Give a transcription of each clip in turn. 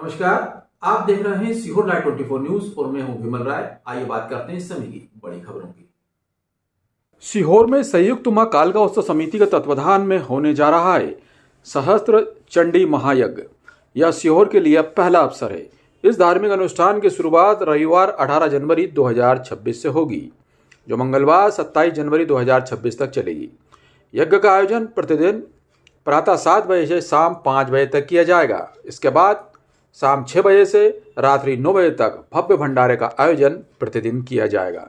नमस्कार, आप देख रहे हैं सीहोर लाइव 24 न्यूज और मैं हूं विमल राय। आइए बात करते हैं इस समय की बड़ी खबरों की। सीहोर में संयुक्त मां कालका उत्सव समिति के तत्वाधान में होने जा रहा है सहस्त्र चंडी महायज्ञ। यह सीहोर के लिए पहला अवसर है। इस धार्मिक अनुष्ठान की शुरुआत रविवार 18 जनवरी 2026 से होगी, जो मंगलवार 27 जनवरी 2026 तक चलेगी। यज्ञ का आयोजन प्रतिदिन प्रातः 7 बजे से शाम 5 बजे तक किया जाएगा। इसके बाद शाम 6 बजे से रात्रि 9 बजे तक भव्य भंडारे का आयोजन प्रतिदिन किया जाएगा।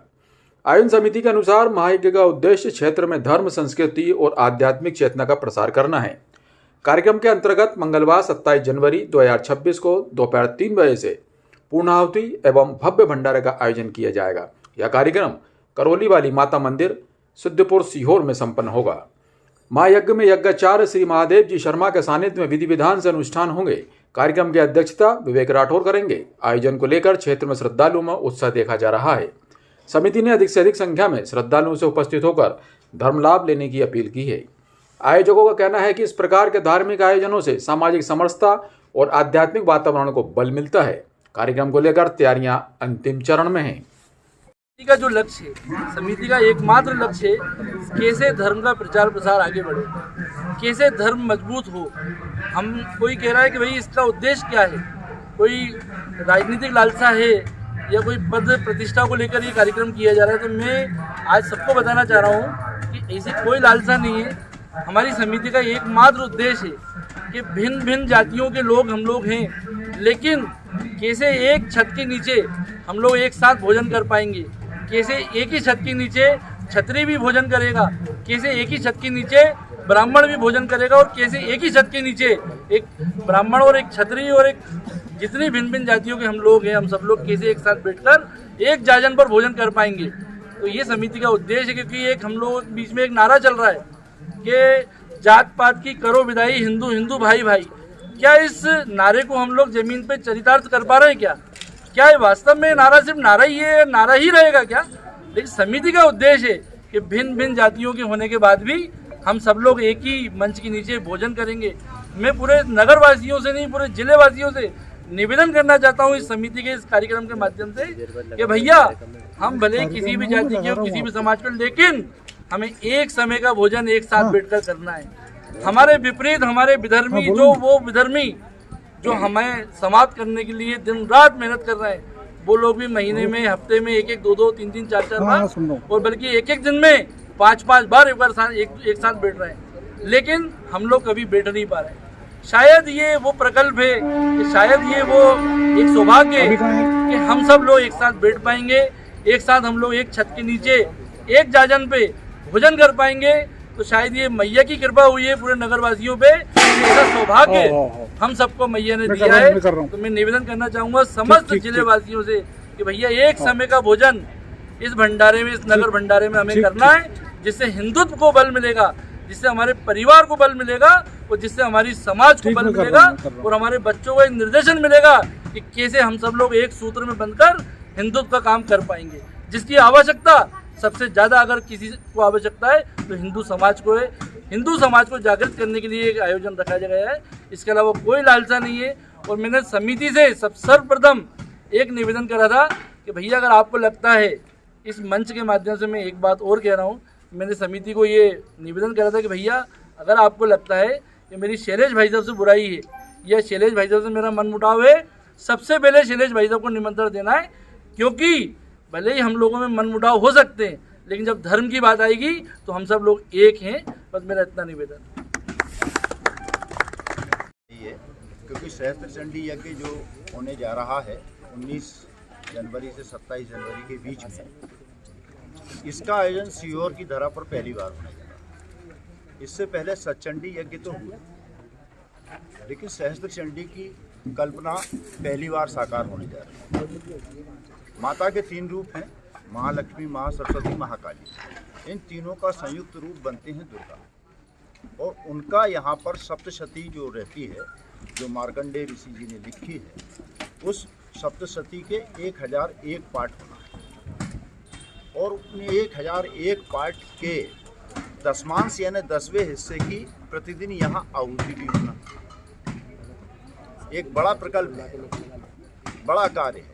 आयोजन समिति के अनुसार महायज्ञ का उद्देश्य क्षेत्र में धर्म, संस्कृति और आध्यात्मिक चेतना का प्रसार करना है। कार्यक्रम के अंतर्गत मंगलवार 27 जनवरी 2026 को दोपहर 3 बजे से पूर्णाहुति एवं भव्य भंडारे का आयोजन किया जाएगा। यह कार्यक्रम करौली वाली माता मंदिर सिद्धपुर सीहोर में संपन्न होगा। महायज्ञ में यज्ञाचार्य श्री महादेव जी शर्मा के सानिध्य में विधि विधान से अनुष्ठान होंगे। कार्यक्रम की अध्यक्षता विवेक राठौर करेंगे। आयोजन को लेकर क्षेत्र में श्रद्धालुओं में उत्साह देखा जा रहा है। समिति ने अधिक से अधिक संख्या में श्रद्धालुओं से उपस्थित होकर धर्म लाभ लेने की अपील की है। आयोजकों का कहना है कि इस प्रकार के धार्मिक आयोजनों से सामाजिक समरसता और आध्यात्मिक वातावरण को बल मिलता है। कार्यक्रम को लेकर तैयारियां अंतिम चरण में हैं। समिति का जो लक्ष्य है, समिति का एकमात्र लक्ष्य है कैसे धर्म का प्रचार प्रसार आगे बढ़े, कैसे धर्म मजबूत हो। हम कोई कह रहा है कि भाई इसका उद्देश्य क्या है, कोई राजनीतिक लालसा है या कोई पद प्रतिष्ठा को लेकर ये कार्यक्रम किया जा रहा है, तो मैं आज सबको बताना चाह रहा हूँ कि ऐसी कोई लालसा नहीं है। हमारी समिति का एकमात्र उद्देश्य है कि भिन्न भिन्न जातियों के लोग हम लोग हैं, लेकिन कैसे एक छत के नीचे हम लोग एक साथ भोजन कर पाएंगे, कैसे एक ही छत के नीचे क्षत्रिय भी भोजन करेगा, कैसे एक ही छत के नीचे ब्राह्मण भी भोजन करेगा, और कैसे एक ही छत के नीचे एक ब्राह्मण और एक क्षत्रिय और एक जितनी भिन्न भिन्न जातियों के हम लोग हैं, हम सब लोग कैसे एक साथ बैठकर एक जाजन पर भोजन कर पाएंगे। तो ये समिति का उद्देश्य है, क्योंकि एक हम लोग बीच में एक नारा चल रहा है कि जात पात की करो विदाई, हिंदू हिंदू भाई भाई। क्या इस नारे को हम लोग जमीन पे चरितार्थ कर पा रहे हैं? क्या ये वास्तव में नारा सिर्फ नारा ही है, नारा ही रहेगा क्या? लेकिन समिति का उद्देश्य है कि भिन्न भिन्न जातियों के होने के बाद भी हम सब लोग एक ही मंच के नीचे भोजन करेंगे। मैं पूरे नगर वासियों से नहीं, पूरे जिले वासियों से निवेदन करना चाहता हूँ इस समिति के इस कार्यक्रम के माध्यम से कि भैया हम भले किसी भी जाति के हो, किसी भी समाज के, लेकिन हमें एक समय का भोजन एक साथ बैठकर करना है। हमारे विपरीत हमारे विधर्मी विधर्मी जो हमें समाप्त करने के लिए दिन रात मेहनत कर रहे हैं, वो लोग भी महीने में, हफ्ते में एक 2 3 4 बार और बल्कि एक दिन में 5 बार एक साथ बैठ रहे हैं, लेकिन हम लोग कभी बैठ नहीं पा रहे। शायद ये वो प्रकल्प है कि शायद ये वो एक सौभाग्य है कि हम सब लोग एक साथ बैठ पाएंगे, एक साथ हम लोग एक छत के नीचे एक जाजन पे भोजन कर पाएंगे। तो शायद ये मैया की कृपा हुई है पूरे नगरवासियों पे, ऐसा सौभाग्य हम सबको मैया ने दिया है। तो मैं निवेदन करना चाहूँगा समस्त जिले वासियों से कि भैया एक समय का भोजन इस भंडारे में, इस नगर भंडारे में हमें करना है, जिससे हिंदुत्व को बल मिलेगा, जिससे हमारे परिवार को बल मिलेगा और जिससे हमारी समाज को बल मिलेगा और हमारे बच्चों को एक निर्देशन मिलेगा कि कैसे हम सब लोग एक सूत्र में बंधकर हिंदुत्व का काम कर पाएंगे। जिसकी आवश्यकता सबसे ज़्यादा अगर किसी को आवश्यकता है तो हिंदू समाज को है। हिंदू समाज को जागृत करने के लिए एक आयोजन रखा गया है, इसके अलावा कोई लालसा नहीं है। और मैंने समिति से सर्वप्रथम एक निवेदन करा था कि भैया अगर आपको लगता है, इस मंच के माध्यम से मैं एक बात और कह रहा हूँ, मैंने समिति को ये निवेदन करा था कि भैया अगर आपको लगता है कि मेरी शैलेश भाई साहब से बुराई है या शैलेश भाई साहब से मेरा मनमुटाव है, सबसे पहले शैलेश भाई साहब को निमंत्रण देना है, क्योंकि भले ही हम लोगों में मनमुटाव हो सकते हैं, लेकिन जब धर्म की बात आएगी तो हम सब लोग एक हैं। बस मेरा इतना निवेदन है, क्योंकि सहस्त्र चंडी यज्ञ जो होने जा रहा है 19 जनवरी से 27 जनवरी के बीच में, इसका आयोजन सीहोर की धरा पर पहली बार होने जा रहा है। इससे पहले सतचंडी यज्ञ तो हुए, लेकिन सहस्त्र चंडी की कल्पना पहली बार साकार होने जा रही है। माता के 3 रूप हैं, महालक्ष्मी, महासरस्वती, महाकाली। इन तीनों का संयुक्त रूप बनते हैं दुर्गा, और उनका यहाँ पर सप्तशती जो रहती है, जो मार्कंडेय ऋषि जी ने लिखी है, उस सप्तशती के 1001 पाठ होना है, और उन 1001 पाठ के दशमांश यानी 10वें हिस्से की प्रतिदिन यहाँ आहुति भी होना। एक बड़ा प्रकल्प है, बड़ा कार्य है।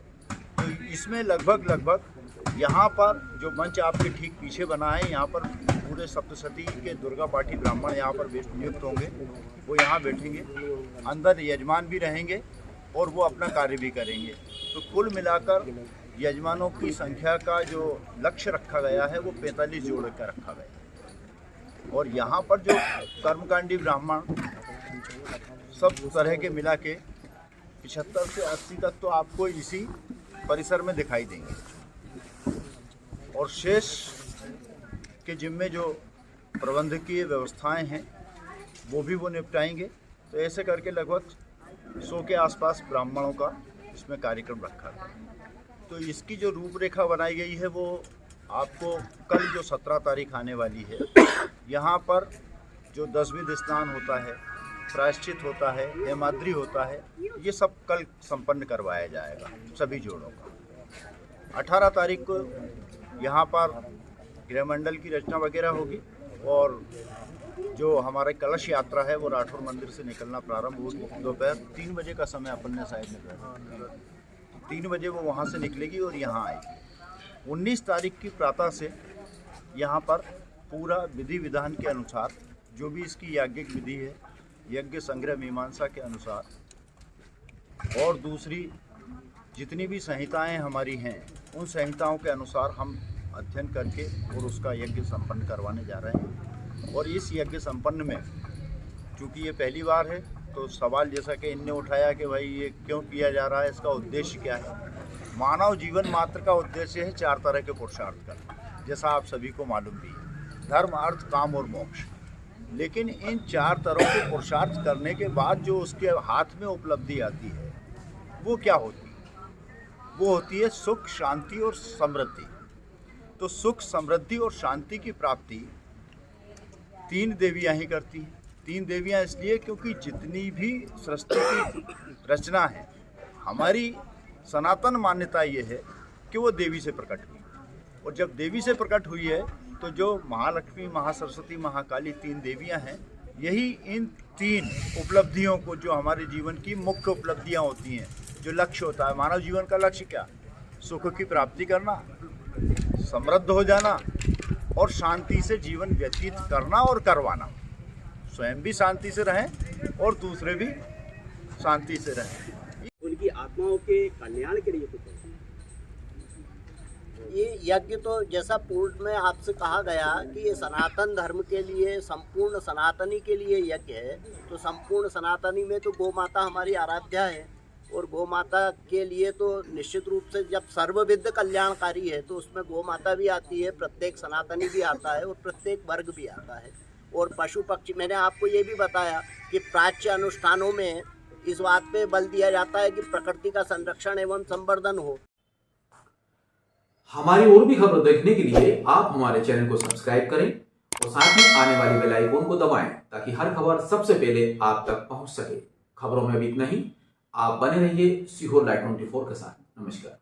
तो इसमें लगभग यहाँ पर जो मंच आपके ठीक पीछे बना है, यहाँ पर पूरे सप्तशती के दुर्गा पाठी ब्राह्मण यहाँ पर नियुक्त होंगे, वो यहाँ बैठेंगे, अंदर यजमान भी रहेंगे और वो अपना कार्य भी करेंगे। तो कुल मिलाकर यजमानों की संख्या का जो लक्ष्य रखा गया है वो 45 जोड़ का रखा गया है। और यहाँ पर जो कर्मकांडी ब्राह्मण सब तरह के मिला के 75 से 80 तक तो आपको इसी परिसर में दिखाई देंगे, और शेष के जिम्मे जो प्रबंधकीय व्यवस्थाएं हैं वो भी वो निपटाएंगे। तो ऐसे करके लगभग 100 के आसपास ब्राह्मणों का इसमें कार्यक्रम रखा है। तो इसकी जो रूपरेखा बनाई गई है वो आपको कल जो 17 तारीख आने वाली है, यहाँ पर जो दशविध स्नान होता है, प्रायश्चित होता है, हेमाद्री होता है, ये सब कल संपन्न करवाया जाएगा सभी जोड़ों का। 18 तारीख को यहाँ पर गृहमंडल की रचना वगैरह होगी, और जो हमारे कलश यात्रा है वो राठौर मंदिर से निकलना प्रारंभ होगी। दोपहर 3 बजे का समय अपन ने शायद निकला, 3 बजे वो वहाँ से निकलेगी और यहाँ आएगी। 19 तारीख की प्रातः से यहाँ पर पूरा विधि विधान के अनुसार जो भी इसकी याज्ञिक विधि है, यज्ञ संग्रह मीमांसा के अनुसार, और दूसरी जितनी भी संहिताएं हमारी हैं उन संहिताओं के अनुसार हम अध्ययन करके और उसका यज्ञ संपन्न करवाने जा रहे हैं। और इस यज्ञ संपन्न में चूँकि ये पहली बार है तो सवाल जैसा कि इनने उठाया कि भाई ये क्यों किया जा रहा है, इसका उद्देश्य क्या है। मानव जीवन मात्र का उद्देश्य है 4 तरह के पुरुषार्थ करना, जैसा आप सभी को मालूम भी है, धर्म, अर्थ, काम और मोक्ष। लेकिन इन 4 तरह के पुरुषार्थ करने के बाद जो उसके हाथ में उपलब्धि आती है वो क्या होती है? वो होती है सुख, शांति और समृद्धि। तो सुख, समृद्धि और शांति की प्राप्ति 3 देवियां ही करती हैं। 3 देवियां इसलिए क्योंकि जितनी भी सृष्टि की रचना है, हमारी सनातन मान्यता ये है कि वो देवी से प्रकट हुई, और जब देवी से प्रकट हुई है तो जो महालक्ष्मी, महासरस्वती, महाकाली 3 देवियां हैं, यही इन 3 उपलब्धियों को, जो हमारे जीवन की मुख्य उपलब्धियां होती हैं, जो लक्ष्य होता है मानव जीवन का लक्ष्य क्या? सुख की प्राप्ति करना, समृद्ध हो जाना और शांति से जीवन व्यतीत करना और करवाना। स्वयं भी शांति से रहें और दूसरे भी शांति से रहें। उनकी आत्माओं के कल्याण के लिए कुछ ये यज्ञ तो जैसा पूर्व में आपसे कहा गया कि ये सनातन धर्म के लिए, संपूर्ण सनातनी के लिए यज्ञ है। तो संपूर्ण सनातनी में तो गौ माता हमारी आराध्या है, और गौ माता के लिए तो निश्चित रूप से जब सर्वविध कल्याणकारी है तो उसमें गौ माता भी आती है, प्रत्येक सनातनी भी आता है और प्रत्येक वर्ग भी आता है। और पशु पक्षी, मैंने आपको ये भी बताया कि प्राच्य अनुष्ठानों में इस बात पे बल दिया जाता है कि प्रकृति का संरक्षण एवं संवर्धन हो। हमारी और भी खबर देखने के लिए आप हमारे चैनल को सब्सक्राइब करें और साथ ही आने वाली बेल आइकन को दबाएं, ताकि हर खबर सबसे पहले आप तक पहुंच सके। खबरों में अभी इतना ही। आप बने रहिए सीहोर लाइव 24 के साथ। नमस्कार।